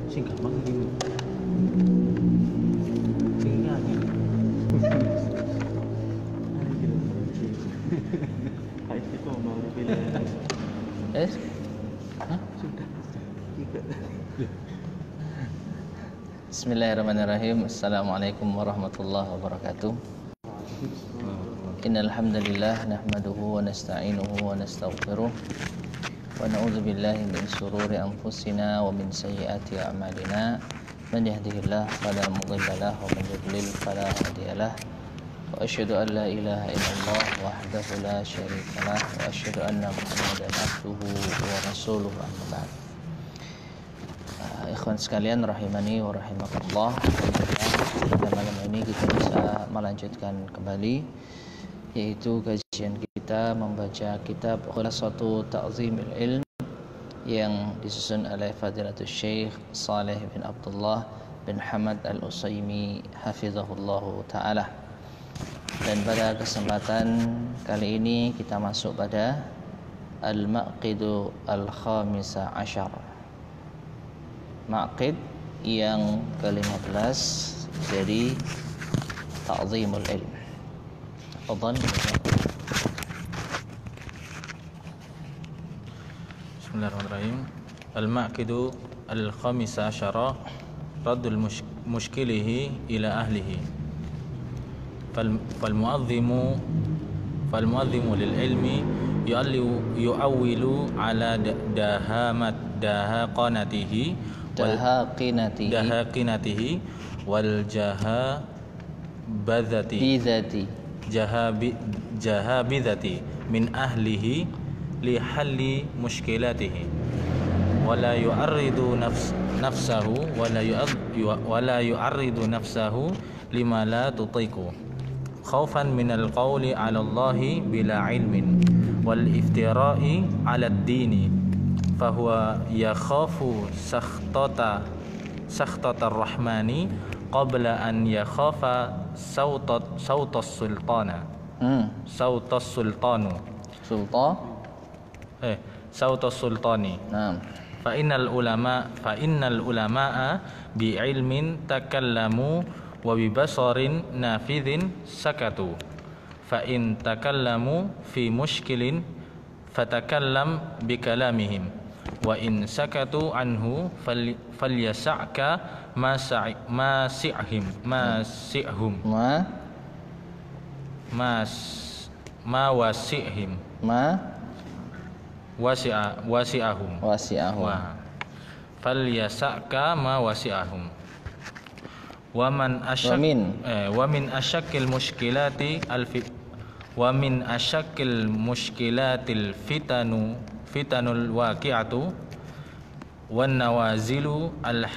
sing gampang iki. Sing nyanyi. Hai itu mau pilih. Hah? Sudah. Tiga. Bismillahirrahmanirrahim. Assalamualaikum warahmatullahi wabarakatuh. Innal hamdalillah nahmaduhu wa nasta'inuhu wa nastaghfiruh wa na'udzu billahi min shururi anfusina wa min sayyiati a'malina. Man yahdihillahu fala mudilla lahu wa man yudlil fala hadiyalah. Wa asyhadu an la ilaha illallah wahdahu la syarika lah wa asyhadu anna Muhammadan abduhu wa rasuluhu amma ba'd. Ikhwan sekalian rahimani wa rahimakumullah. Pada malam ini kita bisa melanjutkan kembali yaitu kajian kita membaca kitab Khulasatu Ta'zimil Ilm yang disusun oleh Fadilatul Syekh Saleh bin Abdullah bin Hamad Al-Utsaimin hafizahullahu taala. Dan pada kesempatan kali ini kita masuk pada Al-Maqidu Al-Khamisa Asyar. Maqid yang ke-15 dari Ta'zimul Ilm. Bismillahirrahmanirrahim. Al-Maqidu Al-Khamisa Asyara Raddul Mushkilihi ila ahlihi. Falmu'azzimu lil-ilmi yu'awwilu ala dahaqinatihi wal jahabidhati min ahlihi li halli mushkilatihi wala yu'arridu nafsahu lima la tutiqu khaufan minal qawli 'ala Allahi bila ilmin wal iftira'i 'ala ad-dini fahuwa yakhafu sakhtatar rahmani qabla an yakhafa sautas sultanu sautas sultani. Naam. Fa innal ulama'a bi ilmin takallamu wa bi basarin nafidhin sakatu. Fa in takallamu fi mushkilin fatakallam bi kalamihim wa in sakatu anhu falyas'aka ma wasi'ahum falyas'aka ma wasi'ahum wa min asyakkil mushkilatil fitanul waqi'atu wan nawazilu al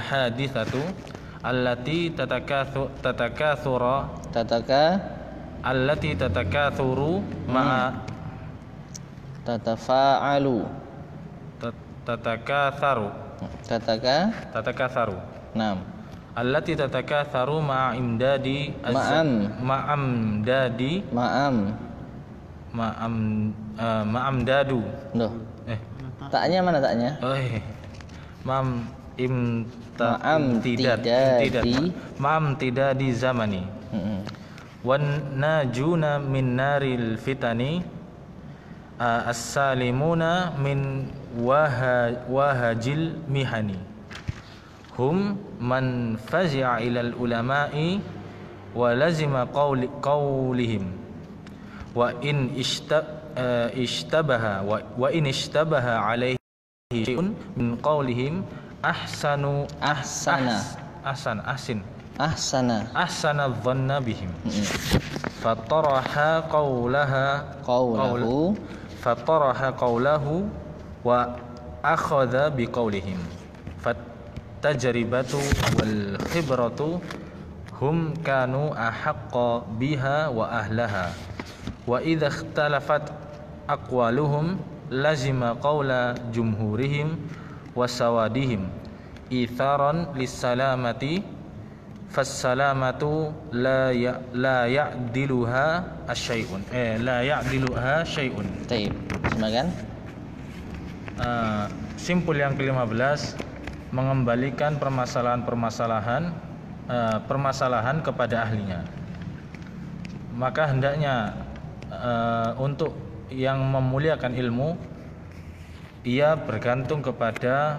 hadithatu allati tatakathuru ma'a tatakatharu. Naam. Allati tatakatharu ma'amdadu. Loh. Taknya mana taknya? Ma'amtidadi zamani. Wan najuna min naril fitani as-salimuna min wahajil mihani hum man fazi'a ilal ulama'i wa lazima qawlihim wa in ishtabaha alaihi syai'un min qawlihim ahsana dhanna bihim fataraha qawlahu wa akhadha biqawlihim fatajribatu wal khibratu hum kanu ahaqqa biha wa ahlaha wa idha ikhtalafat aqwaluhum lazima qawla jumhurihim wa sawadihim itharan lissalamati fassalamatu la ya'diluha syai'un. Taib. Silakan. Simpul yang ke-15, mengembalikan permasalahan kepada ahlinya. Maka hendaknya untuk yang memuliakan ilmu, ia bergantung kepada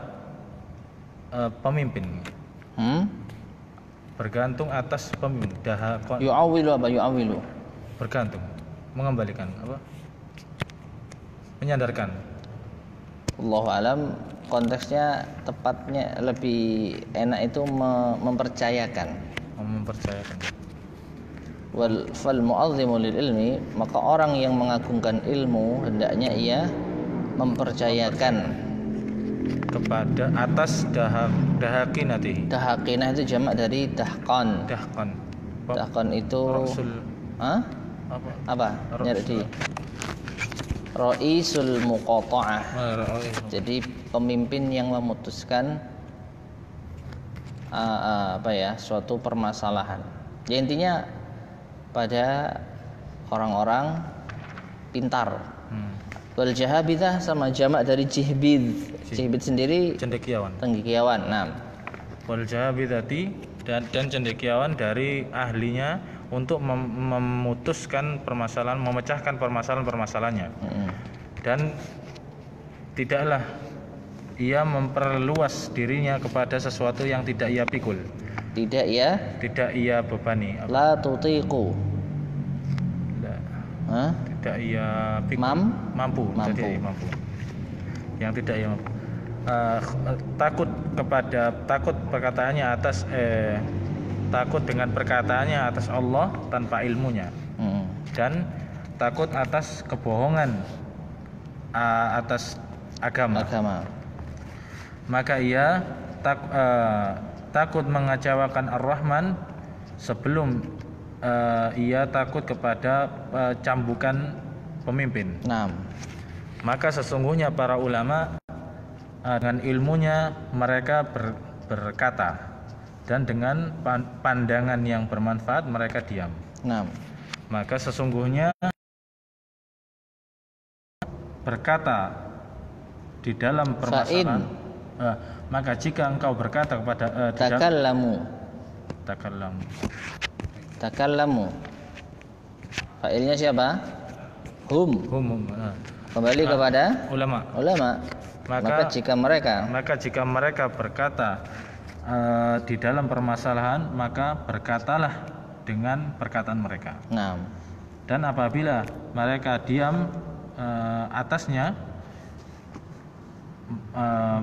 pemimpin. Bergantung atas pemimpin. Yu'awilu apa yu'awilu? Bergantung, mengembalikan apa? Menyandarkan. Allahu alam, konteksnya tepatnya lebih enak itu mempercayakan. Mempercayakan. Fal mu'azzimu lil ilmi, maka orang yang mengagungkan ilmu hendaknya ia mempercayakan kepada atas dahakinati. Dahakinah itu jamak dari dahqan. Dahqan itu apa? Nyari di Raisul muqata'ah. Jadi pemimpin yang memutuskan suatu permasalahan. Ya, intinya pada orang-orang pintar. Wal jahabithah sama jamak dari jihbid. Jihbid sendiri cendekiawan. Nah, wal jahabithati dan cendekiawan dari ahlinya untuk memutuskan permasalahan, memecahkan permasalahan-permasalahannya. Dan tidaklah ia memperluas dirinya kepada sesuatu yang tidak ia pikul. Tidak ia bebani. La tutiqu. Tidak ia pikul. Mampu. Yang tidak ia mampu. Takut dengan perkataannya atas Allah tanpa ilmunya. Dan takut atas kebohongan atas agama. Maka ia takut mengecewakan Ar-Rahman sebelum ia takut kepada cambukan pemimpin. Maka sesungguhnya para ulama dengan ilmunya mereka berkata, dan dengan pandangan yang bermanfaat mereka diam. Maka sesungguhnya berkata di dalam permasalahan, maka jika engkau berkata kepada takallamu fa'ilnya siapa? Hum. Kembali kepada ulama. Maka jika mereka berkata di dalam permasalahan, maka berkatalah dengan perkataan mereka. Dan apabila mereka diam atasnya,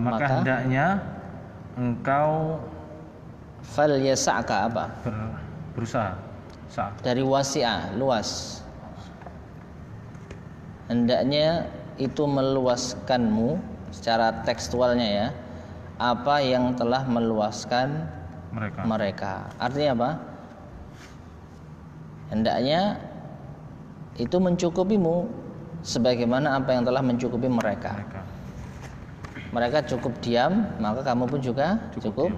maka hendaknya engkau fal yasa'ka apa? Berusaha. Dari wasi'ah, luas. Hendaknya itu meluaskanmu secara tekstualnya ya, apa yang telah meluaskan mereka. Artinya apa? Hendaknya itu mencukupimu sebagaimana apa yang telah mencukupi mereka. Mereka cukup diam, maka kamu pun juga cukup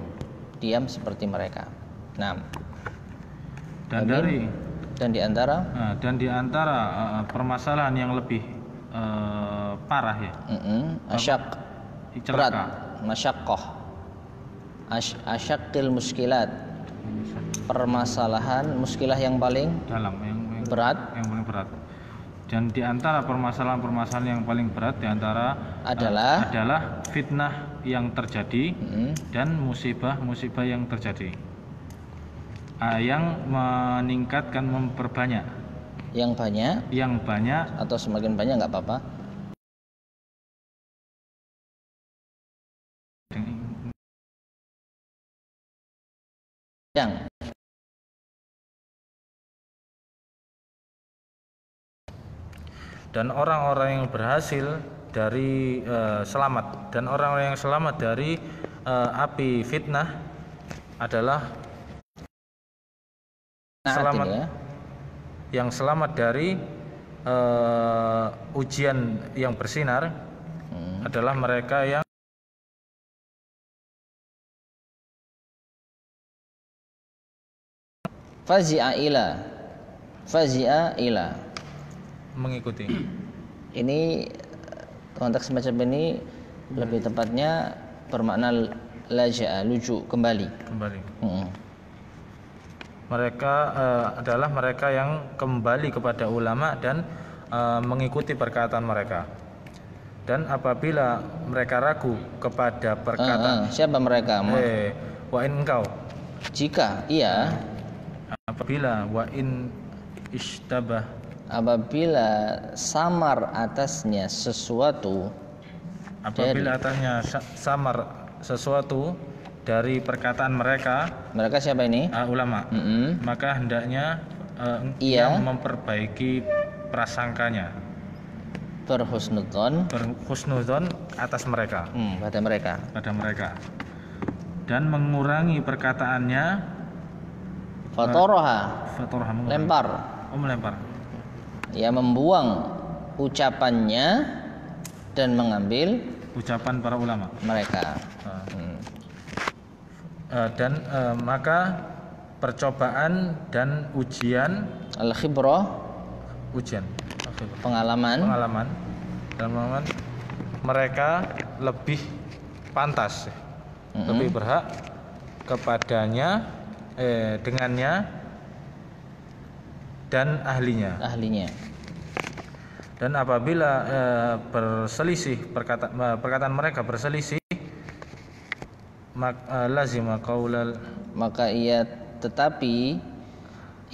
diam seperti mereka. Dan di antara permasalahan yang lebih parah ya. Berat, masyaqqah. Asyaqqil muskilat. Permasalahan muskilah yang paling dalam, yang berat. Dan di antara permasalahan-permasalahan yang paling berat di antara adalah fitnah yang terjadi dan musibah-musibah yang terjadi. Yang meningkatkan, memperbanyak. Yang banyak atau semakin banyak nggak apa-apa. Dan orang-orang yang berhasil dari selamat, dan orang-orang yang selamat dari api fitnah adalah yang selamat dari ujian yang bersinar adalah mereka yang fazi'a ila mengikuti. Ini konteks semacam ini lebih tepatnya bermakna laja'a, lucu, kembali. Mereka adalah mereka yang kembali kepada ulama dan mengikuti perkataan mereka. Dan apabila mereka ragu kepada perkataan siapa mereka? Wa in engkau, Jika iya, apabila wa in ishtabah, apabila samar atasnya sesuatu, apabila atasnya samar sesuatu dari perkataan mereka siapa ini? Ulama, maka hendaknya Ia yang memperbaiki prasangkanya, berhusnudzon atas mereka, pada mereka, dan mengurangi perkataannya. fatoroha, lempar, melempar. ya membuang ucapannya dan mengambil ucapan para ulama mereka. Dan maka percobaan dan ujian, Al-khibrah, pengalaman, dan mereka lebih pantas, lebih berhak kepadanya, dengannya dan ahlinya. Dan apabila berselisih perkataan mereka berselisih, lazima qaulal, maka ia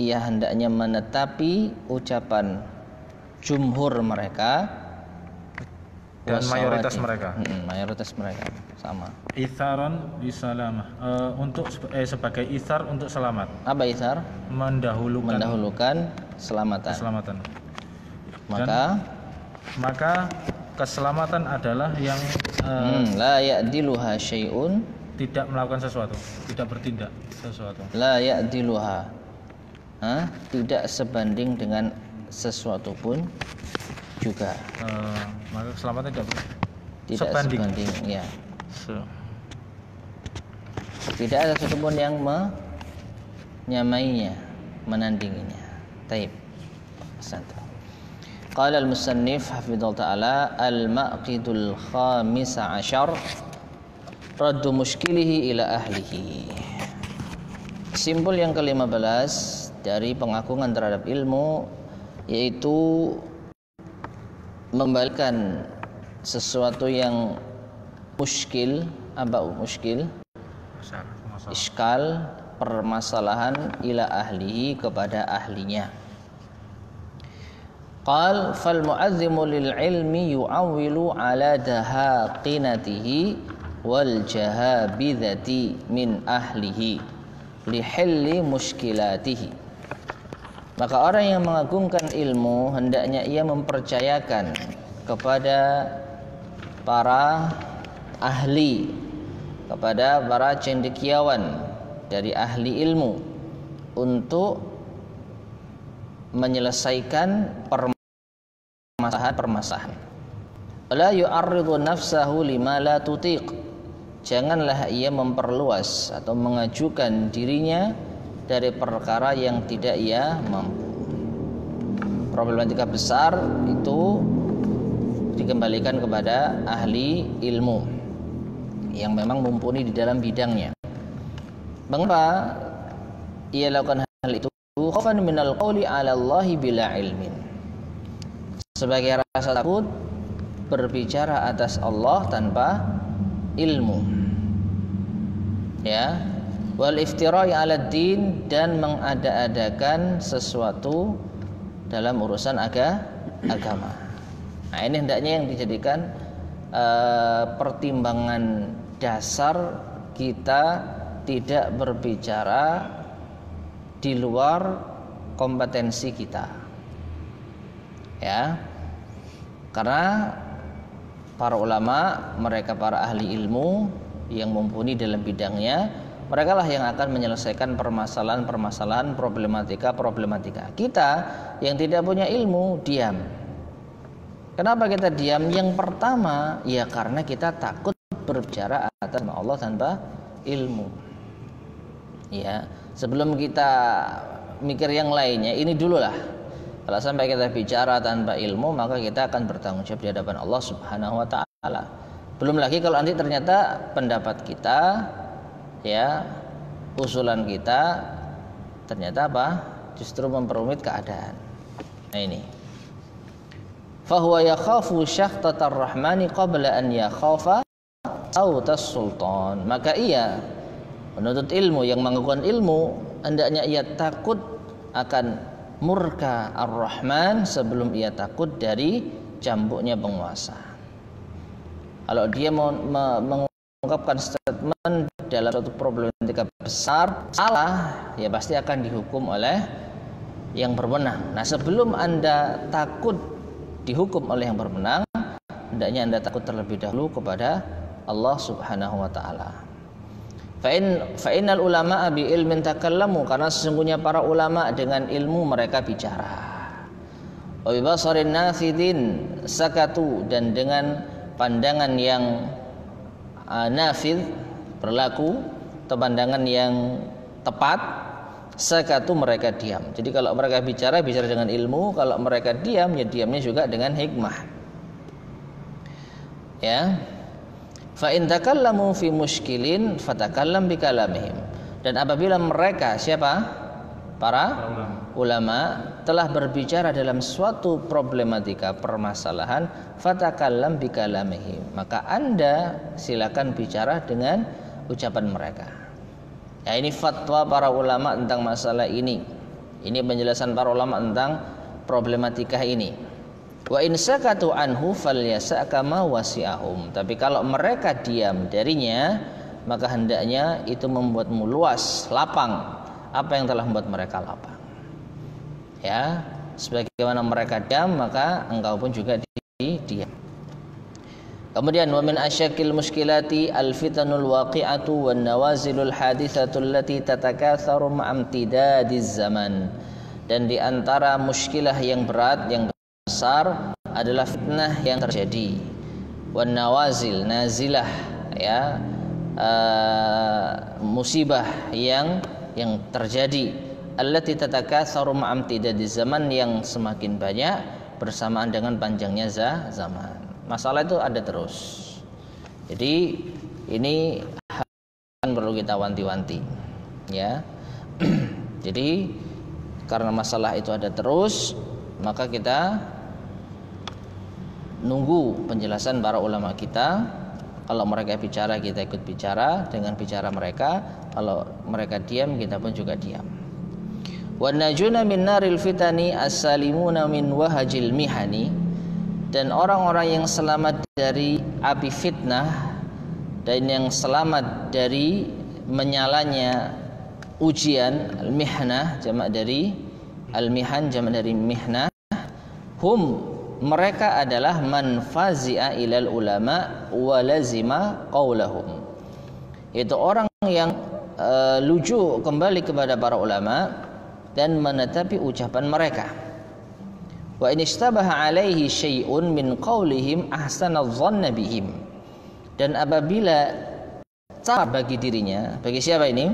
hendaknya menetapi ucapan jumhur mereka dan mayoritas mereka sama. Itharon bisalamah, untuk sebagai ithar untuk selamat. Apa ithar? Mendahulukan keselamatan. Maka keselamatan adalah yang la ya'diluha syai'un, tidak melakukan sesuatu, tidak bertindak sesuatu. La ya'diluha, tidak sebanding dengan sesuatu pun juga. Maka keselamatan tidak sebanding, ya. Tidak ada sesuatu pun yang menyamainya, menandinginya. Taib. Santai. Qala al-musannif hafidhahullah ta'ala, al-maqidul khamis ashar raddu muskilihi ila ahlihi. Simpul yang ke-15 dari pengagungan terhadap ilmu, yaitu mengembalikan sesuatu yang muskil, iskal, permasalahan, ila ahlihi, kepada ahlinya. Qal fal mu'azzimu lil ilmi yu'awwilu ala dahaqinatihi wal jahabidhati min ahlihi lihilli muskilatihi. Maka orang yang mengagungkan ilmu hendaknya ia mempercayakan kepada para ahli, kepada para cendekiawan dari ahli ilmu untuk menyelesaikan permasalahan. La yu'arridu nafsahu lima la tutiq. Janganlah ia memperluas atau mengajukan dirinya dari perkara yang tidak ia mampu. Problematika besar itu dikembalikan kepada ahli ilmu yang memang mumpuni di dalam bidangnya. Mengapa ia lakukan hal itu? Khaufan minal qawli 'ala Allahi bila ilmin. Sebagai rasa takut berbicara atas Allah tanpa ilmu. Ya, wal iftira'i 'ala din, dan mengada-adakan sesuatu dalam urusan agama. Nah, ini hendaknya yang dijadikan pertimbangan dasar kita tidak berbicara di luar kompetensi kita, ya, karena para ulama, mereka para ahli ilmu yang mumpuni dalam bidangnya, mereka lah yang akan menyelesaikan permasalahan, problematika. Kita yang tidak punya ilmu diam. Kenapa kita diam? Yang pertama, ya karena kita takut berbicara atas Allah tanpa ilmu. Ya, sebelum kita mikir yang lainnya, ini dulu lah. Kalau sampai kita bicara tanpa ilmu, maka kita akan bertanggung jawab di hadapan Allah Subhanahu wa ta'ala. Belum lagi kalau nanti ternyata pendapat kita, ya, usulan kita ternyata apa? Justru memperumit keadaan. Nah ini. Fahuwa yakhafu syakhtatar rahmani qabla an yakhafa sautas sultan. Maka ia penuntut ilmu yang mengakukan ilmu hendaknya ia takut akan murka ar-Rahman sebelum ia takut dari cambuknya penguasa. Kalau dia mengungkapkan statement dalam suatu problematika besar salah, ya pasti akan dihukum oleh yang berwenang. Nah, sebelum Anda takut dihukum oleh yang berwenang, hendaknya Anda takut terlebih dahulu kepada Allah Subhanahu wa taala. Fa'innal ulama'a bi ilmin takallamu, karena sesungguhnya para ulama dengan ilmu mereka bicara. Wa bi basarin nafidin sakatu, dan dengan pandangan yang nafid berlaku atau pandangan yang tepat, sakatu mereka diam. Jadi kalau mereka bicara dengan ilmu, kalau mereka diam ya diamnya juga dengan hikmah. Ya. Fa in takallamu fi muskilin fatakallam bi kalamihim. Dan apabila mereka siapa? Para ulama telah berbicara dalam suatu problematika permasalahan, fatakallam bi kalamihim, maka Anda silakan bicara dengan ucapan mereka. Ya, ini fatwa para ulama tentang masalah ini. Ini penjelasan para ulama tentang problematika ini. Wa in sakatu anhu falyasa kama wasi'ahum. Tapi kalau mereka diam darinya, maka hendaknya itu membuatmu luas, lapang apa yang telah membuat mereka lapang. Ya, sebagaimana mereka diam, maka engkau pun juga diam. Kemudian wa min asyakil muskilati al-fitanul waqi'atu wan nawazilul haditsatu allati tatakatsaru ma'amtidadiz zaman. Dan di antara muskilah yang berat, yang besar adalah fitnah yang terjadi. Wan nawazil, nazilah, ya, musibah yang terjadi. Allati tatakatsaru ma'amtidadiz zaman, yang semakin banyak bersamaan dengan panjangnya zaman. Masalah itu ada terus. Jadi ini akan perlu kita wanti-wanti, ya. Jadi karena masalah itu ada terus, maka kita nunggu penjelasan para ulama kita. Kalau mereka bicara, kita ikut bicara dengan bicara mereka. Kalau mereka diam, kita pun juga diam. Wan najuna min naril fitani as-salimuna min wahajil mihani. Dan orang-orang yang selamat dari api fitnah dan yang selamat dari menyalanya ujian, al-mihnah jamak dari al-mihan, jamak dari mihnah, hum, mereka adalah man fazi'a ilal ulama wa lazima qaulahum. Itu orang yang luju kembali kepada para ulama dan menetapi ucapan mereka. Wa in istabaha alaihi syai'un min qaulihim ahsanadh-dhanna bihim. Dan apabila sama bagi dirinya, bagi siapa ini?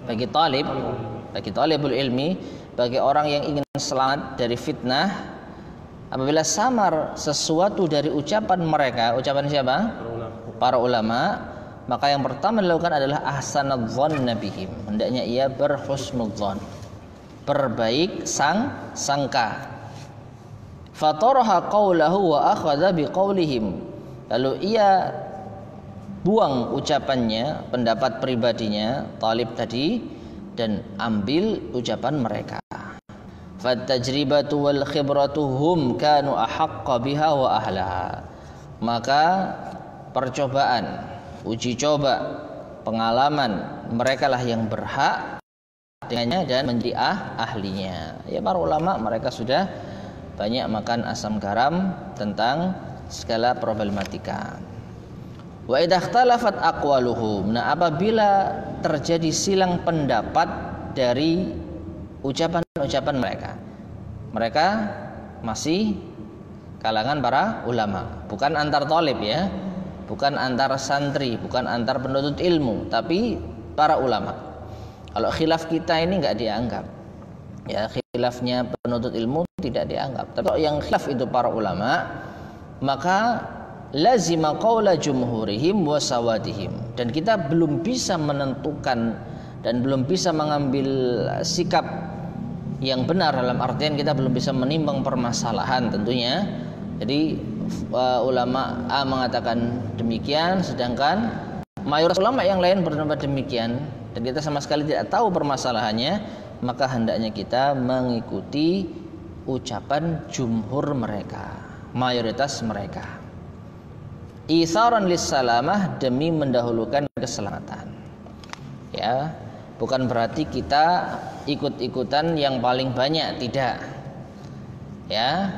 Bagi talibul ilmi, bagi orang yang ingin selamat dari fitnah, apabila samar sesuatu dari ucapan mereka, ucapan siapa? Para ulama, maka yang pertama dilakukan adalah ahsanadh-dhanna bihim. Hendaknya ia berhusnudzan, berbaik sangka. Fataraha qawlahu wa akhadha biqaulihim. Lalu ia buang ucapannya, pendapat pribadinya talib tadi, dan ambil ucapan mereka. Fattajribatu wal khibratu hum kanu ahaqqa biha wa ahlaha. Maka percobaan, uji coba, pengalaman, merekalah yang berhak dengannya dan menjadi ahlinya. Ya, para ulama mereka sudah banyak makan asam garam tentang segala problematika. Wa idza ikhtalafat aqwaluhum. Nah, apabila terjadi silang pendapat dari ucapan-ucapan mereka. Mereka masih kalangan para ulama, bukan antar talib, ya. Bukan antar santri, bukan antar penuntut ilmu, tapi para ulama. Kalau khilaf kita ini enggak dianggap. Ya, khilafnya penuntut ilmu tidak dianggap. Tapi kalau yang khilaf itu para ulama, maka lazima qaula jumhurihim wa sawadihim, dan kita belum bisa menentukan dan belum bisa mengambil sikap yang benar, dalam artian kita belum bisa menimbang permasalahan tentunya. Jadi ulama A mengatakan demikian, sedangkan mayoritas ulama yang lain berpendapat demikian, dan kita sama sekali tidak tahu permasalahannya, maka hendaknya kita mengikuti ucapan jumhur mereka, mayoritas mereka. Itharan lis-salamah, demi mendahulukan keselamatan. Ya, bukan berarti kita ikut-ikutan yang paling banyak, tidak. Ya,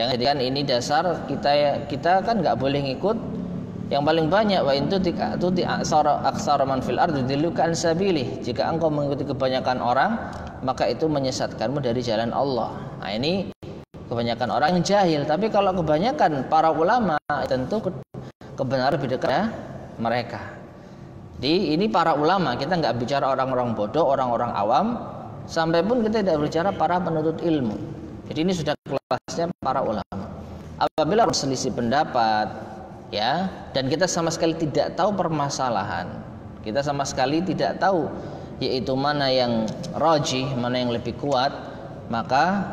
jangan jadikan ini dasar kita kan nggak boleh ngikut yang paling banyak. Wa intu tuti aksara man fil ardi dilluka an sabilih. Jika engkau mengikuti kebanyakan orang, maka itu menyesatkanmu dari jalan Allah. Nah, ini kebanyakan orang yang jahil. Tapi kalau kebanyakan para ulama, tentu kebenaran lebih dekat ya mereka. Jadi ini para ulama, kita nggak bicara orang-orang bodoh, orang-orang awam, sampai pun kita tidak bicara para penuntut ilmu. Jadi ini sudah kelasnya para ulama. Apabila berselisih pendapat, ya, dan kita sama sekali tidak tahu permasalahan, kita sama sekali tidak tahu yaitu mana yang rajih, mana yang lebih kuat, maka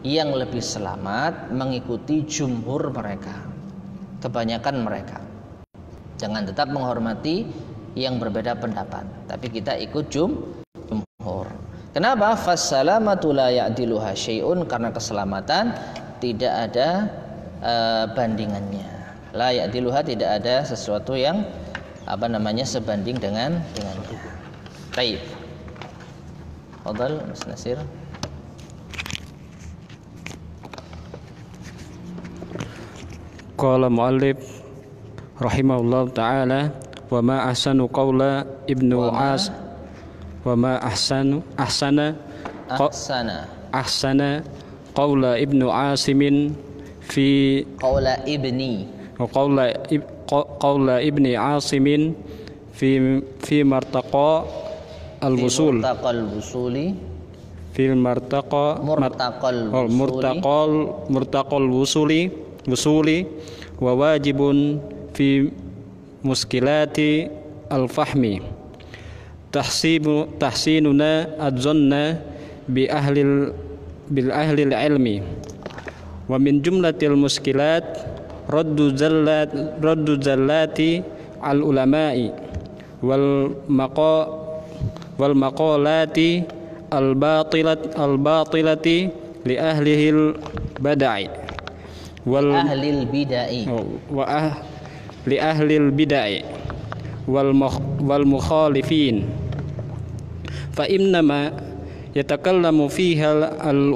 yang lebih selamat mengikuti jumhur mereka, kebanyakan mereka. Jangan tetap menghormati yang berbeda pendapat, tapi kita ikut jumhur. Kenapa? Fassalamatu la ya'diluha syai'un, karena keselamatan tidak ada bandingannya. La ya'diluha, tidak ada sesuatu yang sebanding dengannya. Baik. Fadhal Mas Nasir. Qala muallif rahimahullah ta'ala, wa ma ahsanu qawla ibnu As, wa ma ahsana qawla ibnu Asimin fi qawla ibni Asimin fi martaqa al-wusul murtaqal wusuli wa wajibun fi muskilati al-fahmi tahsinuna adzanna bil ahli ilmi wa min jumlatil muskilat raddu zallati al ulama'i wal maqalati al batilati li ahlihil bada'i wal ahlil bid'ah wal mukhalifin fa innama yatakallamu fiha al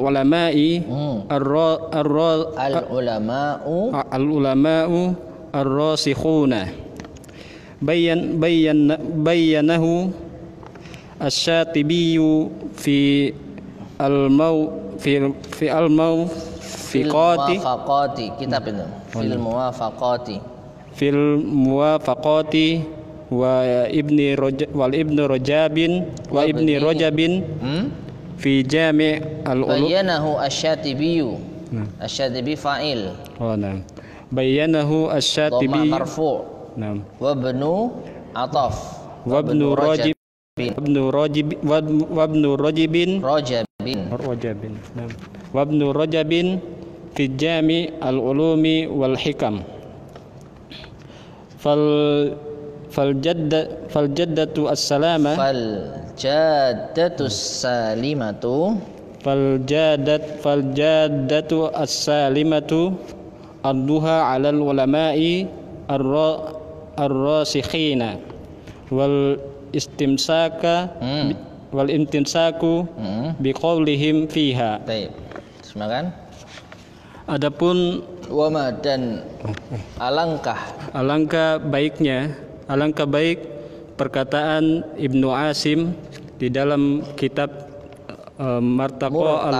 ulama'u ar-rasikhuna bayyanahu asy-Syatibi fi al-muwafaqati kitab itu fil muwafaqati wa ibni Rajabin fi jami' al-ulum bayyanahu asy-Syatibi fa'il bayyanahu asy-Syatibi marfu' wa ibnu ataf wa ibnu Rajabin fi jami' al-ulumi wal hikam fal jaddatu as-salamah adduha 'alal ulama'i ar-rasikhina wal imtinsaku biqaulihim fiha. Baik. Silakan. Adapun wama dan alangkah baik perkataan Ibnu Asim di dalam kitab Martaqa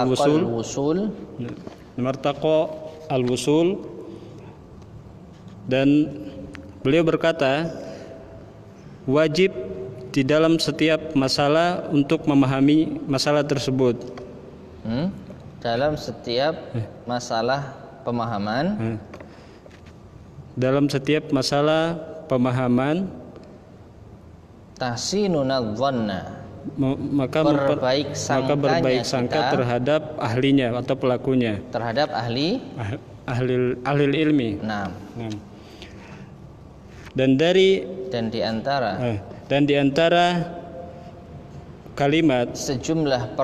al-Wusul, dan beliau berkata, wajib di dalam setiap masalah untuk memahami masalah tersebut. Dalam setiap masalah pemahaman dalam setiap masalah pemahaman, tahsinuna dhanna, maka berbaik berbaik sangka kita terhadap ahlinya atau pelakunya, terhadap ahli ilmi. Nah, dan di antara kalimat sejumlah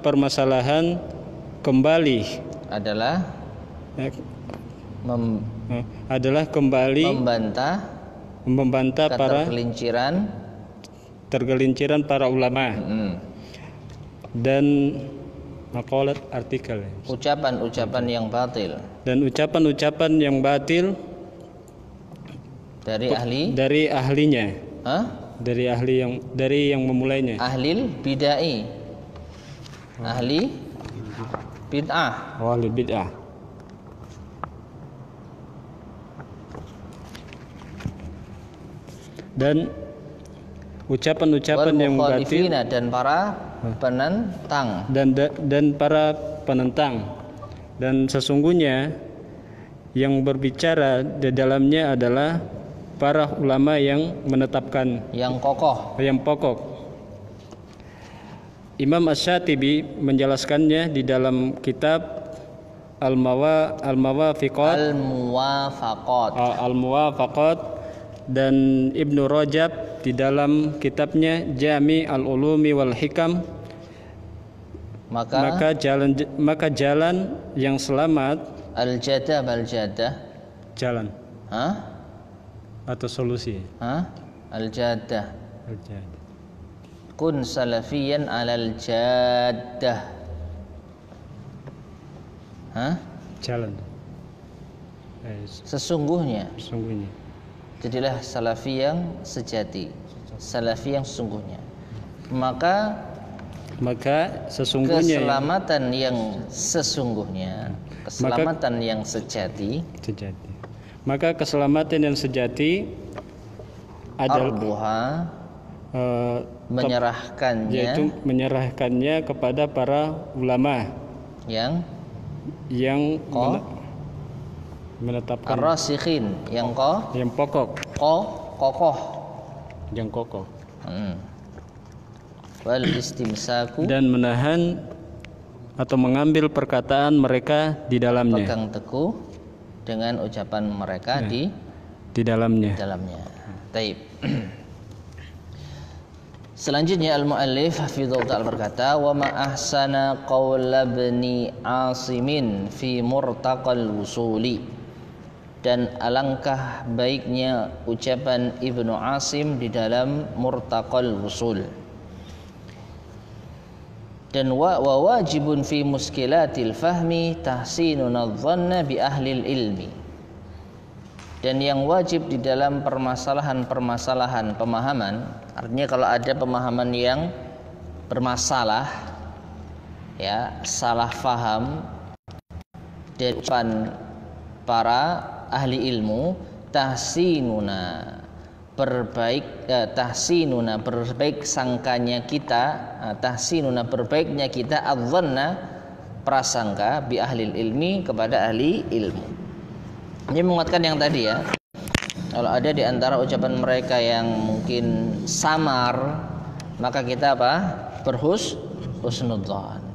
permasalahan kembali adalah kembali membantah tergelinciran para ulama dan maqalat artikel, ucapan-ucapan yang batil, dan ucapan-ucapan yang batil dari ahlinya, dari yang memulainya, ahli bid'ah. ahli bid'ah. Dan ucapan-ucapan yang batil dan para penentang, dan para penentang, dan sesungguhnya yang berbicara di dalamnya adalah para ulama yang menetapkan, yang pokok. Imam Asy-Syatibi menjelaskannya di dalam kitab Al-Muwafaqat, dan Ibnu Rajab di dalam kitabnya Jami' al-Ulumi wal Hikam. Maka jalan yang selamat, jalan atau solusi, al-jaddah, kun salafiyan alal jaddah, jalan sesungguhnya jadilah salafi yang sejati, salafi yang sesungguhnya. Maka sesungguhnya keselamatan yang sesungguhnya, keselamatan yang sejati. Maka keselamatan yang sejati adalah menyerahkannya kepada para ulama yang menetapkan, ar-rasikhin, yang kokoh, wal istimsaku, dan menahan atau mengambil perkataan mereka di dalamnya, pegang teguh dengan ucapan mereka di dalamnya. Taib. Selanjutnya al-muallif hafizahullah ta'ala berkata, wa ma ahsana qaula ibni Asimin fi murtaqal wusuli, dan alangkah baiknya ucapan Ibnu Asim di dalam murtaqal wusul. Dan wa wajibun fi muskilatil fahmi tahsinuna dhanna bi ahlil ilmi, dan yang wajib di dalam permasalahan pemahaman, artinya kalau ada pemahaman yang bermasalah, ya, salah faham dari para ahli ilmu, tahsinuna berbaik sangkanya kita, tahsinuna berbaiknya kita, adzanna prasangka, bi ahlil ilmi kepada ahli ilmu. Ini menguatkan yang tadi, ya. Kalau ada di antara ucapan mereka yang mungkin samar, maka kita berhusnudzan.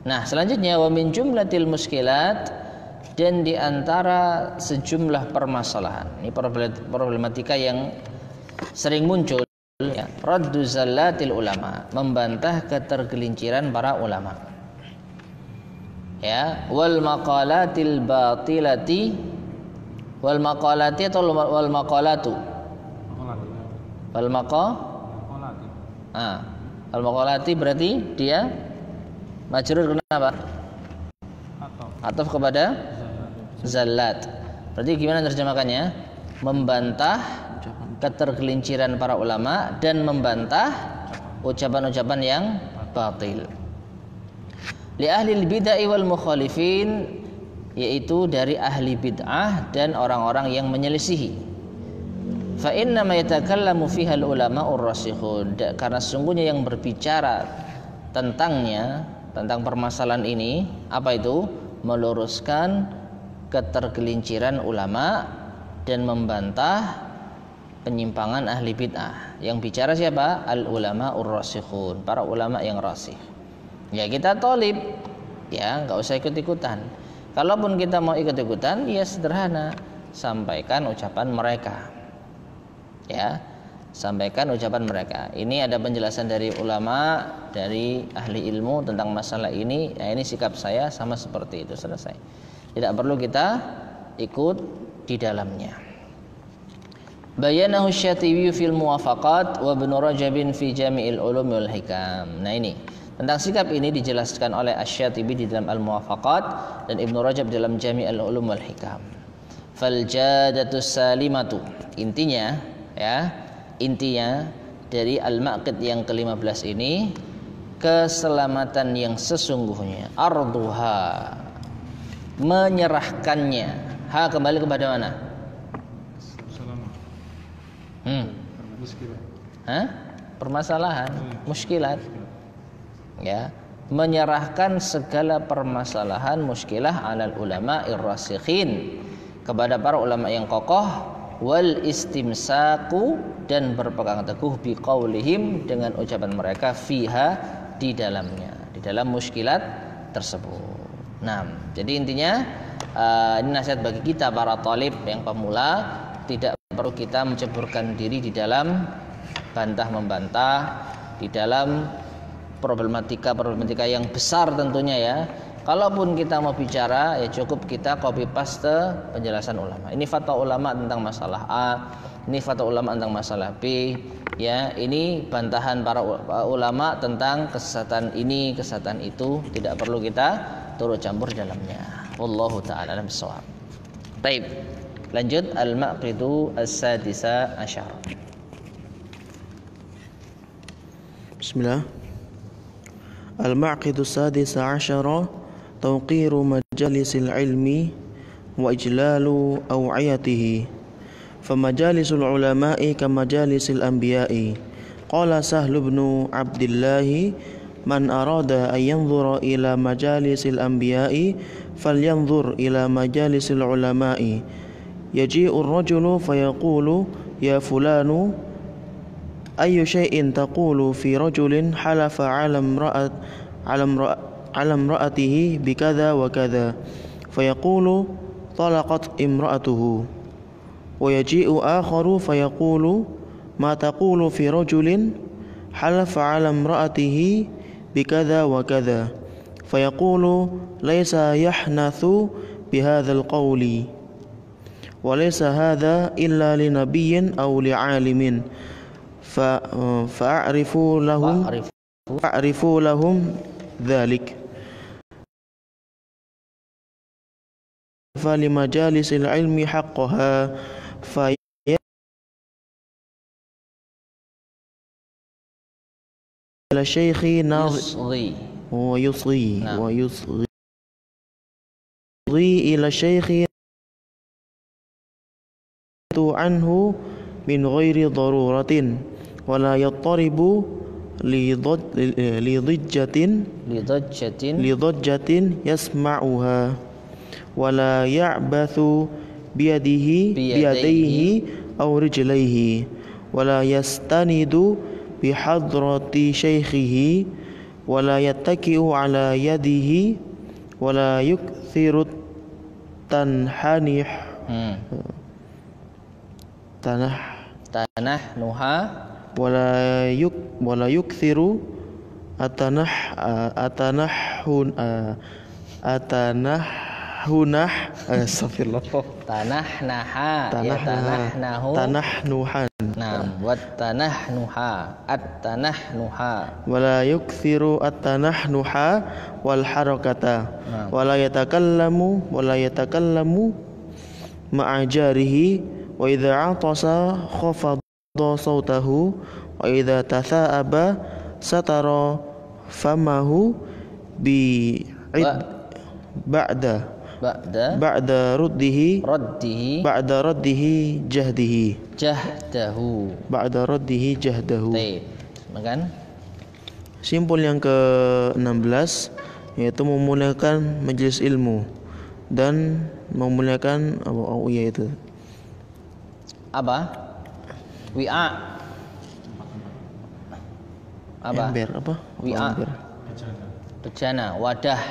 Nah, selanjutnya wa min jumlatil muskilat, dan di antara sejumlah permasalahan, ini problematika yang sering muncul, ya, raddu zallatil ulama, membantah ketergelinciran para ulama, ya, wal maqalatil batilati, wal maqalati atau wal maqalatu, wal maqalati berarti dia majrur, kenapa? Ataf kepada zallat. Berarti gimana terjemahkannya? Membantah ketergelinciran para ulama dan membantah ucapan-ucapan yang batil. Li ahli bid'ah wal mukhalifin, yaitu dari ahli bid'ah dan orang-orang yang menyelisihi. Fa inna ma yatakallamu fiha al ulama'ur rasikhun, karena sungguhnya yang berbicara tentang permasalahan ini apa itu? Meluruskan ketergelinciran ulama dan membantah penyimpangan ahli bid'ah. Yang bicara siapa? Al ulama ur-rasikhun, para ulama yang rasih. Ya kita tolib, ya nggak usah ikut-ikutan. Kalaupun kita mau ikut-ikutan, ya sederhana, sampaikan ucapan mereka. Ya, sampaikan ucapan mereka. Ini ada penjelasan dari ulama, dari ahli ilmu tentang masalah ini. Ya, ini sikap saya sama seperti itu, selesai. Tidak perlu kita ikut di dalamnya. Bayanahu Syatibi fil Muwafaqat wa Ibnu Rajab fi Jami'il Ulum wal Hikam. Nah ini tentang sikap ini dijelaskan oleh Asy-Syatibi di dalam Al-Muwafaqat dan Ibnu Rajab dalam Jami'il Ulum wal Hikam. Fal jadatus salimatu. Intinya dari Al-Maqid yang ke-15 ini, keselamatan yang sesungguhnya, arduha, menyerahkannya. Ha kembali kepada mana? Permasalahan, muskilat. Ya, menyerahkan segala permasalahan muskilah alal ulama ir-rasikhin, kepada para ulama yang kokoh, wal istimsaku, dan berpegang teguh biqaulihim, dengan ucapan mereka, fiha, di dalamnya, di dalam muskilat tersebut. Nah, jadi intinya ini nasihat bagi kita para talib yang pemula, tidak perlu kita menceburkan diri di dalam bantah-membantah, di dalam problematika yang besar tentunya ya. Kalaupun kita mau bicara, ya cukup kita copy paste penjelasan ulama. Ini fatwa ulama tentang masalah A, ini fatwa ulama tentang masalah B, ya. Ini bantahan para ulama tentang kesesatan ini, kesesatan itu. Tidak perlu kita turut campur dalamnya. Wallahu ta'ala a'lam bissawab. Baik. Lanjut al-maqidu as-sadisa asyar. Bismillah. Al-maqidu as-sadisa asyara tawqiru majalisil ilmi wa ijlalu aw'iyatihi. Famajalisul ulama'i kamajalisil anbiya'i. Qala Sahlu ibn Abdillah, man arada an yanzura ila majalisil anbiya'i falyanzur ila majalisil ulama'i. Yaji'u ar-rajulu fayaqulu ya fulanu ayyu shay'in taqulu fi rajulin halafa 'ala imra'atihi bikadha wa kadha, fayaqulu talaqat imra'atuhu. Wa yaji'u akharu fayaqulu ma taqulu fi rajulin halafa 'ala imra'atihi bikadha wa kadha, fayaqulu laysa yahnathu bihadzal qawli walaysa hadha illa linabiyyin aw li'alimin fa'arifu lahum dhalik. Falimajalisil ilmi haqqaha fa ila syaikhi yusghi ila syaikhi anhu min ghairi daruratin wala yattaribu lidajjatin yasma'uha wala ya'bathu biyadayhi aw rijlayhi wala yastanidu bihadrati shaykhihi wala yattaki'u ala yadihi wala yukthiru tanahnuha wala yukthiru tanahnuhan wala yukthiru at-tanahnuha wal harakata wala yatakallamu ma'a jarihi wa idza 'atasa khafada sautahu wa idza tatha'aba satara famahu bi ba'da raddihi jahdahu. Makan. Simpul yang ke-16 yaitu memulakan majelis ilmu dan memuliakan Uya itu. Apa? Wi'a. Apa? Ember apa? Wi'a. Ember. Bejana, wadah.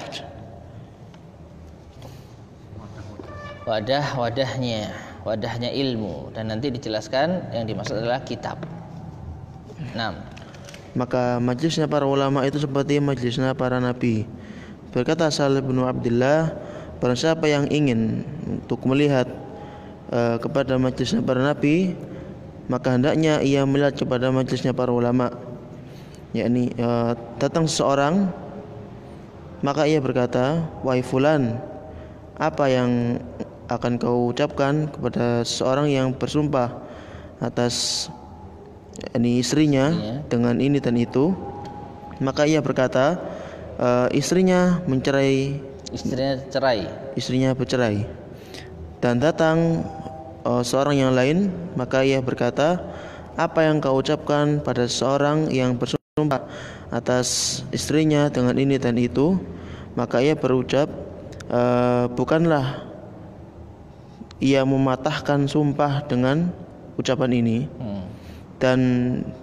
Wadahnya ilmu, dan nanti dijelaskan yang dimaksud adalah kitab. 6. Maka majlisnya para ulama itu seperti majlisnya para nabi. Berkata Salim bin Abdullah, barang siapa yang ingin untuk melihat kepada majlisnya para nabi, maka hendaknya ia melihat kepada majlisnya para ulama. Yakni datang seseorang, maka ia berkata, wahai fulan, apa yang akan kau ucapkan kepada seorang yang bersumpah atas istrinya dengan ini dan itu? Maka ia berkata, istrinya bercerai. Dan datang seorang yang lain, maka ia berkata, apa yang kau ucapkan pada seorang yang bersumpah atas istrinya dengan ini dan itu? Maka ia berucap, bukanlah ia mematahkan sumpah dengan ucapan ini, dan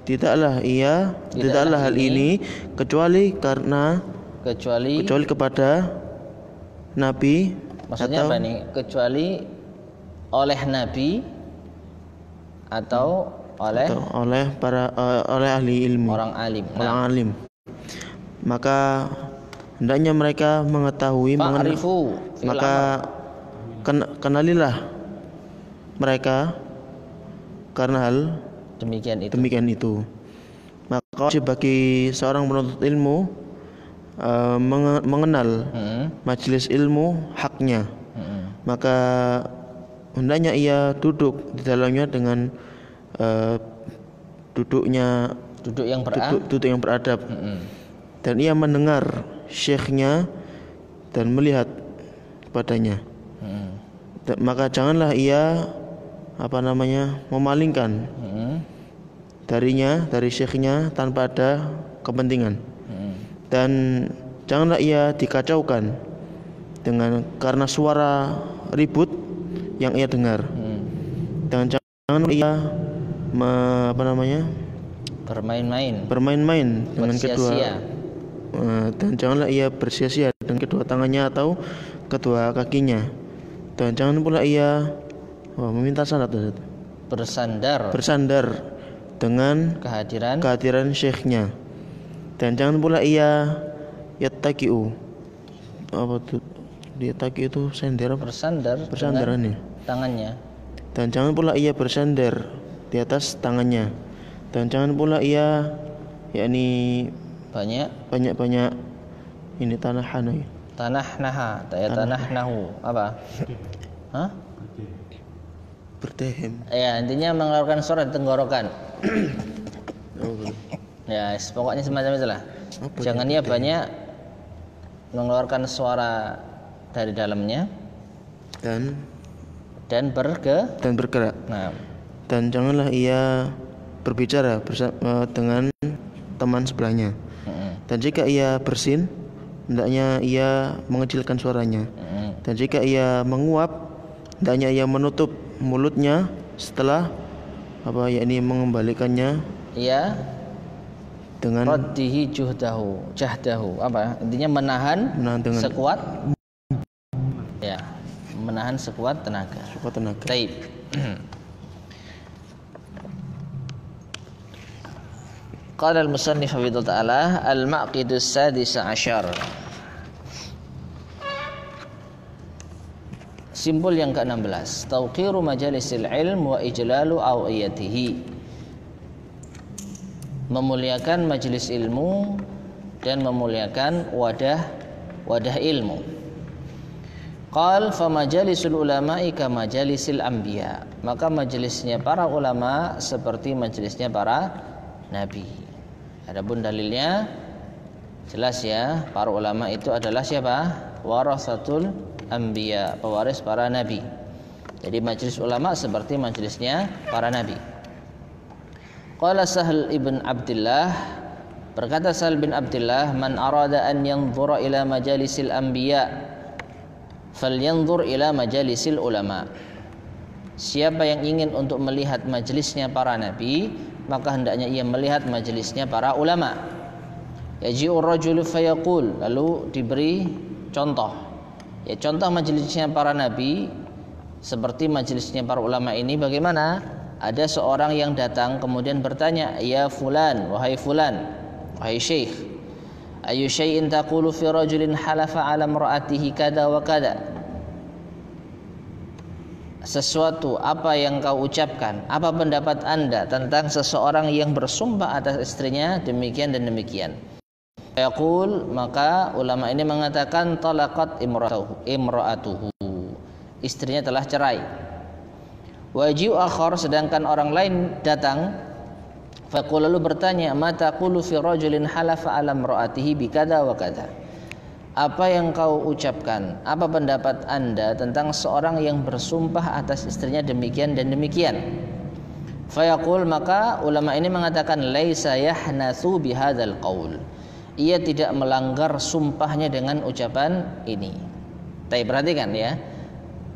tidaklah hal ini kecuali kepada Nabi. Maksudnya apa nih? Kecuali oleh Nabi atau oleh ahli ilmu, orang alim. Maka hendaknya mereka mengetahui, maka kenalilah mereka karena hal demikian itu. Maka wajib bagi seorang penuntut ilmu mengenal majelis ilmu, haknya. Maka hendaknya ia duduk di dalamnya dengan duduk yang beradab, dan ia mendengar syekhnya dan melihat padanya. Maka janganlah ia memalingkan dari syekhnya tanpa ada kepentingan, dan janganlah ia dikacaukan karena suara ribut yang ia dengar, dan janganlah ia bermain-main dengan dan janganlah ia bersia-sia dengan kedua tangannya atau kedua kakinya, dan jangan pula ia meminta sanad, bersandar dengan kehadiran syekhnya, dan jangan pula ia yattaqi'u. Apa itu? Yattaqi itu bersandar dengan tangannya, dan jangan pula ia bersandar di atas tangannya, dan jangan pula ia banyak ini tanahnahu apa? Berdehem. Ya, intinya mengeluarkan suara di tenggorokan. Ya, pokoknya semacam itulah. Jangan ia banyak mengeluarkan suara dari dalamnya dan bergerak. Nah, dan janganlah ia berbicara dengan teman sebelahnya. Dan jika ia bersin, hendaknya ia mengecilkan suaranya. Dan jika ia menguap, hendaknya ia menutup mulutnya setelah mengembalikannya. Ia dengan raddihi jahdahu. Apa? Intinya menahan dengan sekuat menahan sekuat tenaga. Baik. Qala al-musannif hafidhahu ta'ala al-maqidus sadis asyar. Simbol yang ke-16, tauqiru majalisil ilm wa ijlalu awiyatihi. Memuliakan majelis ilmu dan memuliakan wadah ilmu. Qal fa majalisul ulama'i ka majalisil anbiya. Maka majelisnya para ulama seperti majelisnya para nabi. Adapun dalilnya jelas ya, para ulama itu adalah siapa? Warasatul anbiya, pewaris para nabi. Jadi majelis ulama seperti majelisnya para nabi. Qala Sahl ibn Abdullah, berkata Sahl bin Abdullah, man arada an yanzura ila majalisil anbiya, falyanzur ila majalisil ulama. Siapa yang ingin untuk melihat majelisnya para nabi, maka hendaknya ia melihat majelisnya para ulama. Yaji'ur rajulu fayaqul, lalu diberi contoh. Ya, contoh majelisnya para nabi seperti majelisnya para ulama ini bagaimana? Ada seorang yang datang kemudian bertanya, "Ya fulan, wahai fulan, wahai syekh, ayu syai'in taqulu fi rajulin halafa 'ala imra'atihi kada wa kada?" Sesuatu apa yang kau ucapkan, apa pendapat Anda tentang seseorang yang bersumpah atas istrinya demikian dan demikian? Yaqul, maka ulama ini mengatakan talaqat imra'atuhu, istrinya telah cerai. Waji'u akhar, sedangkan orang lain datang, faqul, lalu bertanya, ma taqulu fi rajulin halafa 'ala imra'atihi bikada wa kada? Apa yang kau ucapkan, apa pendapat Anda tentang seorang yang bersumpah atas istrinya demikian dan demikian? Fayaqul, maka ulama ini mengatakan laisa yahnatsu bihadzal qaul, ia tidak melanggar sumpahnya dengan ucapan ini. Tapi perhatikan ya.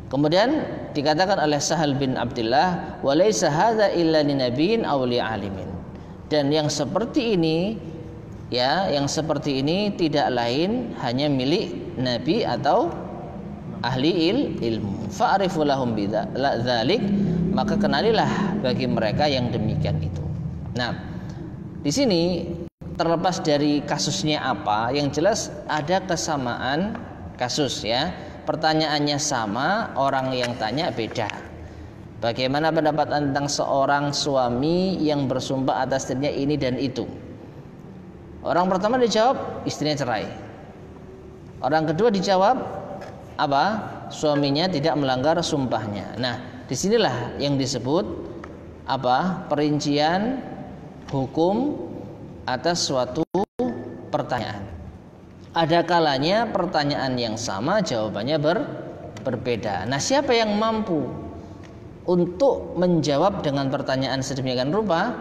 Kemudian dikatakan oleh Sahal bin Abdullah, wa laisa hadza illa linabiyyin aw li'alimin. Dan yang seperti ini, ya, yang seperti ini tidak lain hanya milik nabi atau ahli ilmu. Fa'rifu lahum bidzalik, maka kenalilah bagi mereka yang demikian itu. Nah, di sini terlepas dari kasusnya apa, yang jelas ada kesamaan kasus ya. Pertanyaannya sama, orang yang tanya beda. Bagaimana pendapat tentang seorang suami yang bersumpah atas istrinya ini dan itu? Orang pertama dijawab istrinya cerai. Orang kedua dijawab apa? Suaminya tidak melanggar sumpahnya. Nah, disinilah yang disebut apa? Perincian hukum atas suatu pertanyaan. Ada kalanya pertanyaan yang sama jawabannya berbeda. Nah, siapa yang mampu untuk menjawab dengan pertanyaan sedemikian rupa?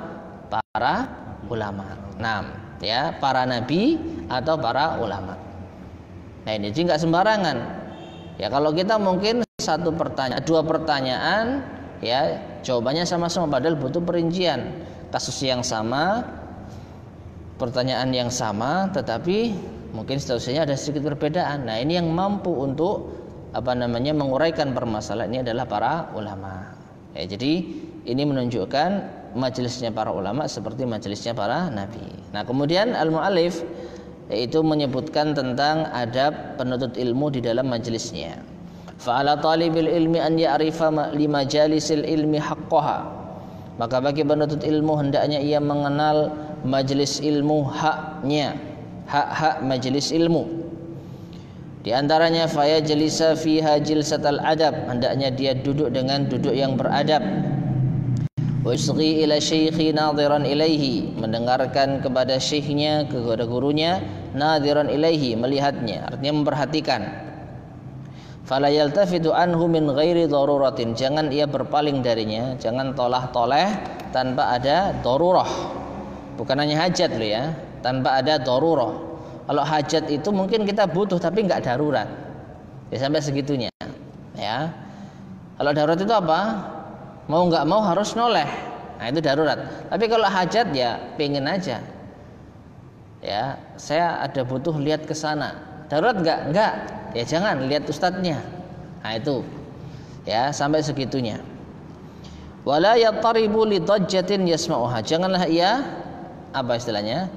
Para ulama. Nah, ya, para nabi atau para ulama. Nah, ini juga nggak sembarangan. Ya, kalau kita mungkin satu pertanyaan, dua pertanyaan, ya, jawabannya sama-sama padahal butuh perincian. Kasus yang sama, pertanyaan yang sama, tetapi mungkin statusnya ada sedikit perbedaan. Nah, ini yang mampu untuk menguraikan permasalahan ini adalah para ulama. Ya, jadi ini menunjukkan majelisnya para ulama seperti majelisnya para nabi. Nah, kemudian al-mu'allif yaitu menyebutkan tentang adab penuntut ilmu di dalam majelisnya. Fa'ala talibil ilmi an ya'rifa li majalisil ilmi haqqaha. Maka bagi penuntut ilmu hendaknya ia mengenal majelis ilmu haknya, hak-hak majelis ilmu. Di antaranya faya jalisa fiha jilsatal adab, hendaknya dia duduk dengan duduk yang beradab. Wa yusghi ila syaikhi nadhiran ilaihi, mendengarkan kepada syekhnya, kepada gurunya, nadhiran ilaihi, melihatnya, artinya memperhatikan. Fala yaltafitu anhu min ghairi daruratin, jangan ia berpaling darinya, jangan tolah-toleh tanpa ada darurah. Bukan hanya hajat loh ya, tanpa ada darurah. Kalau hajat itu mungkin kita butuh tapi enggak darurat. Ya, sampai segitunya. Ya. Kalau darurat itu apa? Mau enggak mau harus noleh. Nah, itu darurat. Tapi kalau hajat ya pengen aja. Ya, saya ada butuh lihat ke sana. Darurat enggak? Enggak. Ya jangan, lihat ustadznya. Nah, itu. Ya, sampai segitunya. Wala yattaribu li dajjatin yasma'uha. Janganlah ia apa istilahnya?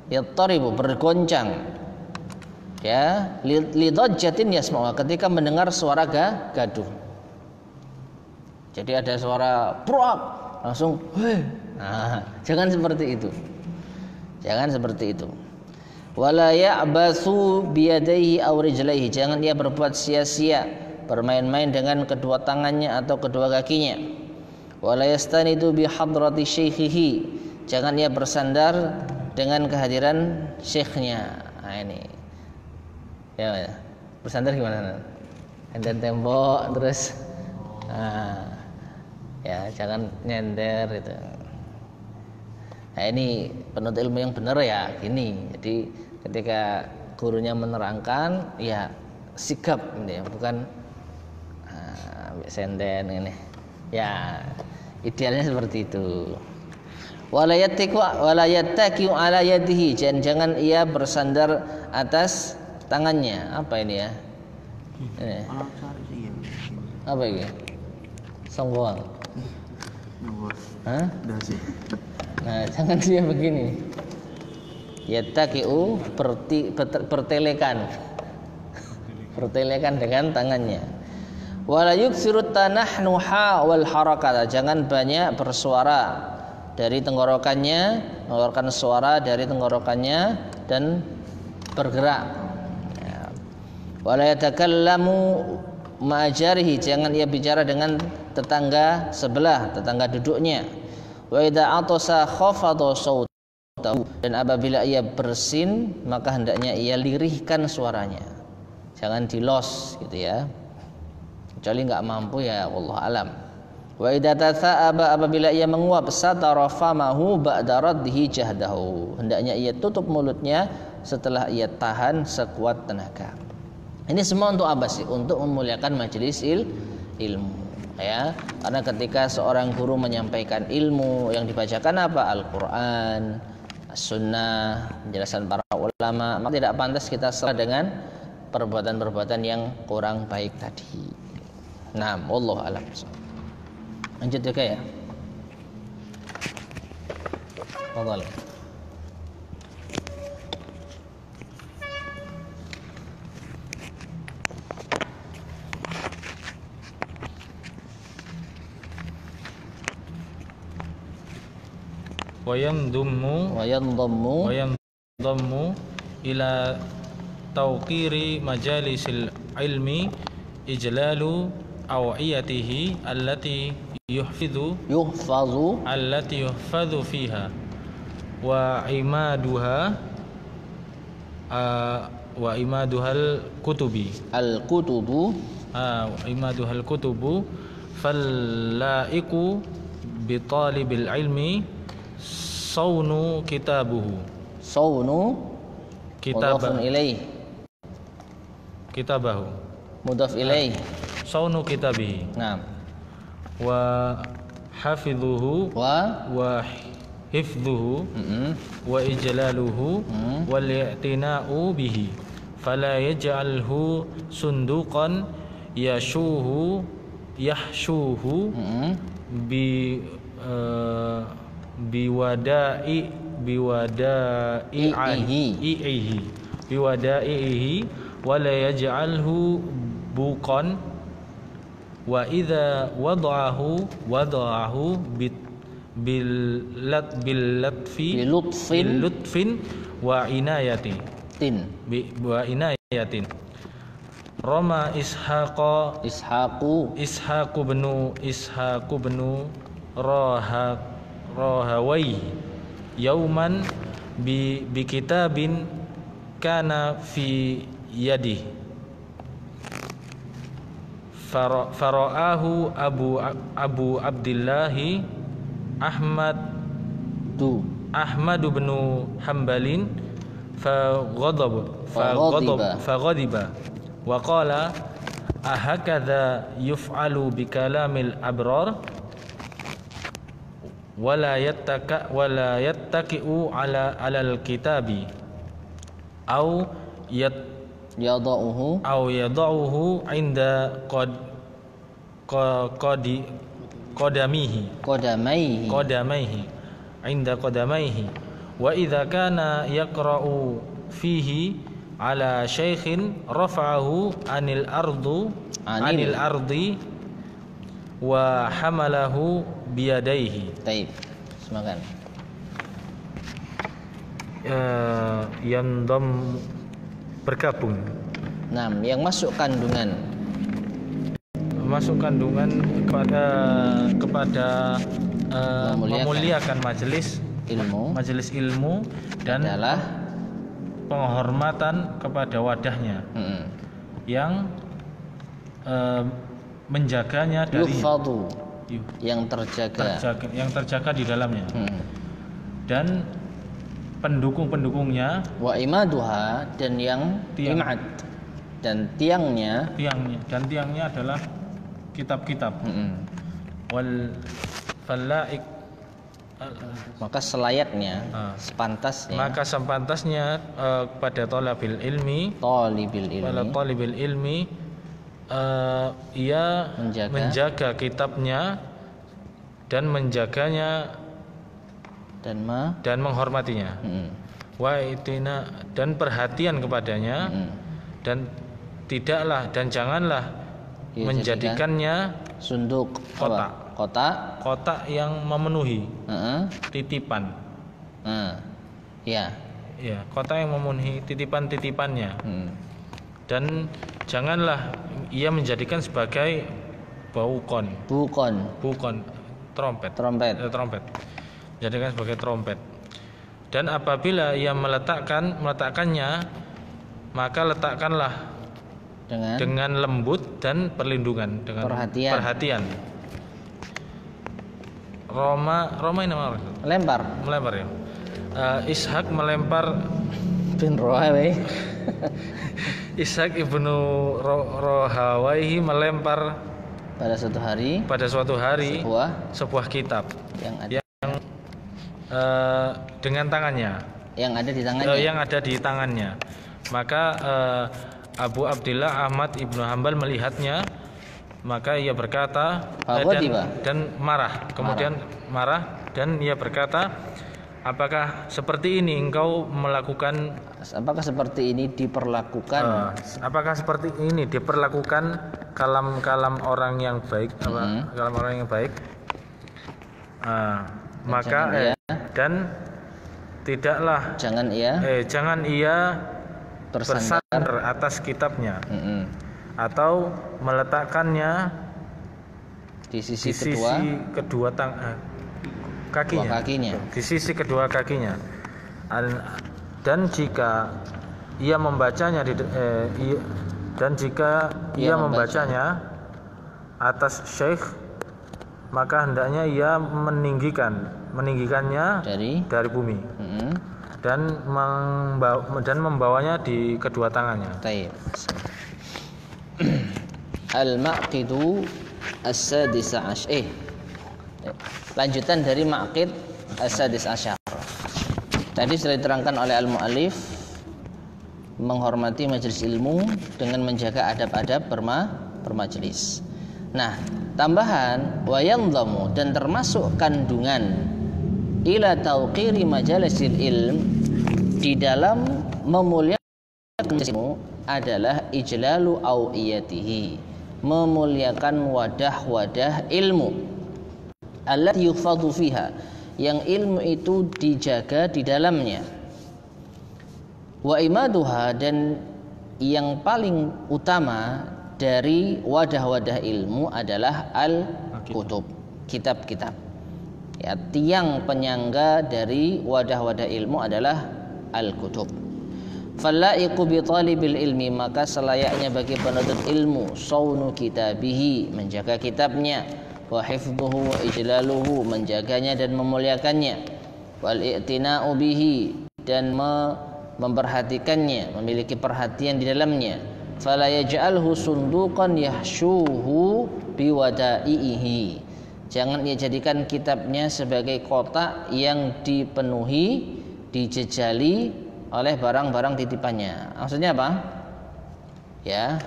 Yattaribu, bergoncang. Ya, li dajjatin yasma'uha, ketika mendengar suara gaduh. Jadi ada suara prak, langsung hei. Nah, jangan seperti itu. Jangan seperti itu. Wala ya'bathu biyadaihi aw rijlaihi, jangan ia berbuat sia-sia, bermain-main dengan kedua tangannya atau kedua kakinya. Wala yastanidu bi hadrati syaikhihi, jangan ia bersandar dengan kehadiran syekhnya. Nah, ini. Ya, bersandar gimana? Nyender tembok terus. Nah, ya jangan nyender itu. Nah, ini penuntut ilmu yang benar ya gini. Jadi ketika gurunya menerangkan, ya sikap ini ya, bukan senden ini. Ya, idealnya seperti itu. Wala yattaqiu ala yadihi, jangan ia bersandar atas tangannya. Apa ini ya? Ini. Apa ini? Songgoang. Hah? Nah, jangan dia begini. Yattaqiu bertelekan. Bertelekan dengan tangannya. Wala yuksiru tanahnuha wal harakata, jangan banyak bersuara dari tenggorokannya, mengeluarkan suara dari tenggorokannya dan bergerak. Wala yatakallamu ma'ajarihi, jangan ia bicara dengan tetangga sebelah, tetangga duduknya. Wa idza atasa khafadha sautahu, dan apabila ia bersin maka hendaknya ia lirihkan suaranya. Jangan dilos gitu ya. Kecuali enggak mampu ya wallahu alam. Wa idza tasa'aba, apabila ia menguap, satara famahu ba'da raddihi jahdahu, hendaknya ia tutup mulutnya setelah ia tahan sekuat tenaga. Ini semua untuk apa sih? Untuk memuliakan majelis ilmu ya. Karena ketika seorang guru menyampaikan ilmu yang dibacakan apa? Al-Qur'an, As-Sunnah, penjelasan para ulama, maka tidak pantas kita salah dengan perbuatan-perbuatan yang kurang baik tadi. Nah, wallahu a'lam. Lanjut juga ya. Fadhal. Wayandhammu ila tawqiri majalisil ilmi ijlalu awiyatihi allati yuhfadhu fiha wa imaduhal kutubu fallaiku bi talibil ilmi saunu kitabahu mudhaf ilaih saunu kitabihi. Naam. Wa hafidhuhu wa hifdhuhu wa ijlaluhu wal i'tina'u bihi fala yaj'alhu sunduqan yahshuhu biwada'ihi wa la yaj'alhu buqan wa idza wada'ahu bilutfin wa inayatin Roma Ishaqu benu Rahawai yauman bi kitabin kana fi yadihi fara'ahu Abu Abdillahi Ahmad bin Hambalin faghadiba wa qala ahakadha yuf'alu bi kalamil abrar wala yattaqi'u ala al-kitabi au yada'uhu inda qadamaihi wa idza kana yaqra'u fihi ala syaikhin rafa'ahu anil ardi wa hamalahu biyadaihi. Baik. Semangat. Yang bergabung. Nah, yang masuk kandungan kepada memuliakan majelis ilmu dan adalah penghormatan kepada wadahnya yang menjaganya dari yang terjaga di dalamnya dan pendukung-pendukungnya wa imaduha dan yang imad Dan tiangnya adalah kitab-kitab. Wal falaik, maka selayaknya, sepantasnya, maka sepantasnya pada talibil ilmi, ia menjaga kitabnya dan menjaganya dan menghormatinya. Wa itina, dan perhatian kepadanya, dan tidaklah dan janganlah menjadikannya sunduk, kotak yang memenuhi titipan. Ya, kotak yang memenuhi titipan-titipannya. Dan janganlah ia menjadikan sebagai bukon trompet. Jadikan sebagai trompet. Dan apabila ia meletakkannya, maka letakkanlah dengan lembut dan perlindungan, dengan perhatian. Roma ini nama melempar ya. Ishak melempar bin Rohawai. Ishak ibnu Rohawaihi melempar pada suatu hari sebuah kitab yang dengan tangannya, yang ada di tangannya. Maka Abu Abdillah Ahmad ibnu Hambal melihatnya, maka ia berkata dan marah. Kemudian marah dan ia berkata, apakah seperti ini engkau melakukan? Apakah seperti ini diperlakukan? Apakah seperti ini diperlakukan kalam orang yang baik? Kalam orang yang baik. Maka dan tidaklah jangan ia bersandar atas kitabnya atau meletakkannya di sisi kedua kakinya. Di sisi kedua kakinya. Dan jika ia membacanya membacanya atas syekh, maka hendaknya ia meninggikannya dari bumi dan membawanya di kedua tangannya. Al-Maqidu As-Sadis Asyar. Lanjutan dari Maqid As-Sadis Asyar. Tadi sudah diterangkan oleh al-mu'allif, menghormati majelis ilmu dengan menjaga adab-adab bermajelis. Nah, tambahan wa yanzamu, dan termasuk kandungan ila tauqiri majalisil ilm, di dalam memuliakan ilmu adalah ijlalu awiyatihi, memuliakan wadah-wadah ilmu, allati yuhfadhu fiha, yang ilmu itu dijaga di dalamnya. Wa imaduha, dan yang paling utama dari wadah-wadah ilmu adalah al-kutub, kitab-kitab. Ya, tiang penyangga dari wadah-wadah ilmu adalah al-kutub. Fallaiqu bi talibil ilmi, maka selayaknya bagi penuntut ilmu saunu kitabihi, menjaga kitabnya, wa hifdhuhu wa ijlaluhu, menjaganya dan memuliakannya, wal i'tina'u bihi, dan memperhatikannya, memiliki perhatian di dalamnya. Fala yaj'alhu sunduqan yahshuhu biwadaihi, jangan ia jadikan kitabnya sebagai kotak yang dipenuhi, dijejali oleh barang-barang titipannya. Maksudnya apa? Ya,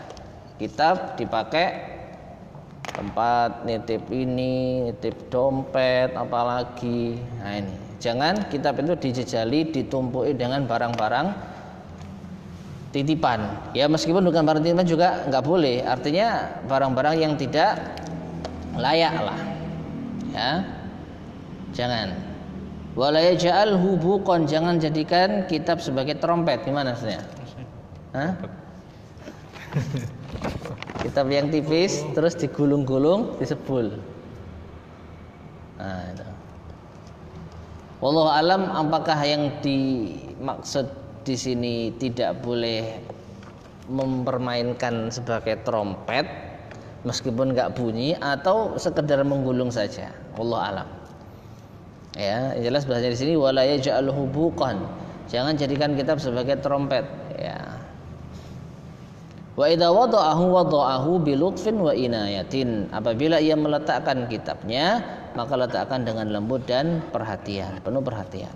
kitab dipakai tempat nitip ini, nitip dompet, apalagi. Nah ini, jangan kitab itu dijejali, ditumpuki dengan barang-barang titipan. Ya, meskipun bukan barang titipan juga nggak boleh. Artinya barang-barang yang tidak layak lah. Ya, jangan. Wala yaj'alhu buqan, jangan jadikan kitab sebagai trompet. Gimana maksudnya? Hah? Kitab yang tipis terus digulung-gulung, disebul. Nah, itu. Wallahu alam, apakah yang dimaksud di sini tidak boleh mempermainkan sebagai trompet meskipun enggak bunyi, atau sekedar menggulung saja? Wallahu alam. Ya, jelas bahasanya di sini wala yaj'alhu buqan, jangan jadikan kitab sebagai trompet, ya. Wa idza wada'ahu bilutfin wa inayatin. Apabila ia meletakkan kitabnya, maka letakkan dengan lembut dan perhatian, penuh perhatian.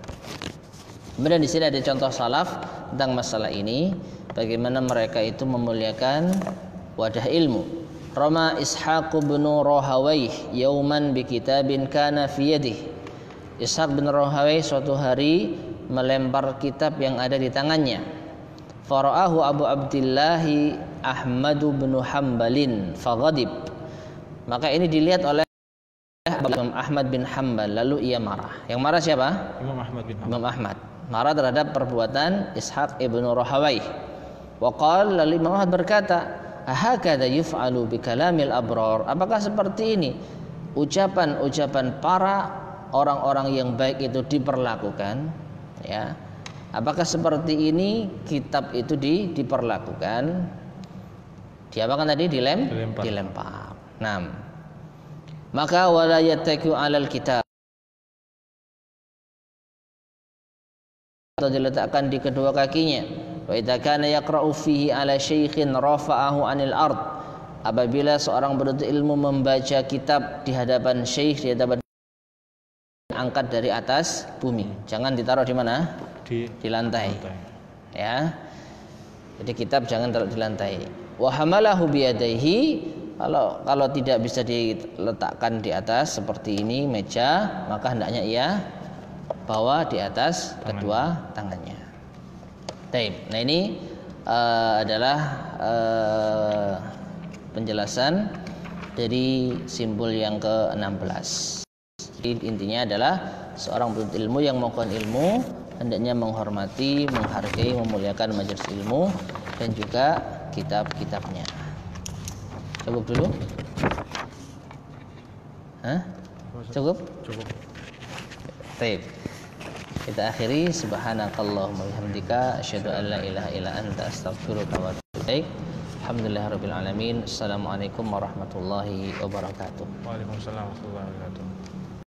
Kemudian di sini ada contoh salaf tentang masalah ini, bagaimana mereka itu memuliakan wadah ilmu. Rama Ishaq bin Rahawayh yauman bi kitabin kana fi yadihi. Ishaq bin Rahawayh suatu hari melempar kitab yang ada di tangannya. Fara'ahu Abu Abdillah Ahmad bin Hambalin faghadib. Maka ini dilihat oleh Imam Ahmad bin Hanbal, lalu ia marah. Yang marah siapa? Imam Ahmad bin Hanbal. Imam Ahmad marah terhadap perbuatan Ishaq ibn Rahawayh. Wa qala, lalu Imam Ahmad berkata, "Ahakadha yuf'alu bi kalamil abrar?" Apakah seperti ini ucapan-ucapan para orang-orang yang baik itu diperlakukan? Ya. Apakah seperti ini kitab itu diperlakukan? Diapakan tadi? Dilempar. Nah, maka wala yattaku 'alal kitab, atau diletakkan di kedua kakinya. Wa idza kana yaqra'u fihi 'ala syaikhin rafa'ahu 'anil ard. Apabila seorang penuntut ilmu membaca kitab di hadapan syekh, di hadapan, angkat dari atas bumi. Jangan ditaruh di mana? Di lantai. Ya. Jadi kitab jangan taruh di lantai. Wa hamalahu biyadaihi. Kalau tidak bisa diletakkan di atas seperti ini meja, maka hendaknya ia bawa di atas kedua tangannya. Baik. Nah, ini adalah penjelasan dari simbol yang ke-16. Intinya adalah seorang penuntut ilmu yang menguasai ilmu hendaknya menghormati, menghargai, memuliakan majelis ilmu dan juga kitab-kitabnya. Cukup dulu? Hah? Cukup? Cukup. Baik. Kita akhiri. Subhanakallahumma wabihamdika asyhadu an la ilaha illa anta astaghfiruka wa atubu ilaik. Alhamdulillahirabbil alamin. Assalamualaikum warahmatullahi wabarakatuh. Waalaikumsalam warahmatullahi wabarakatuh.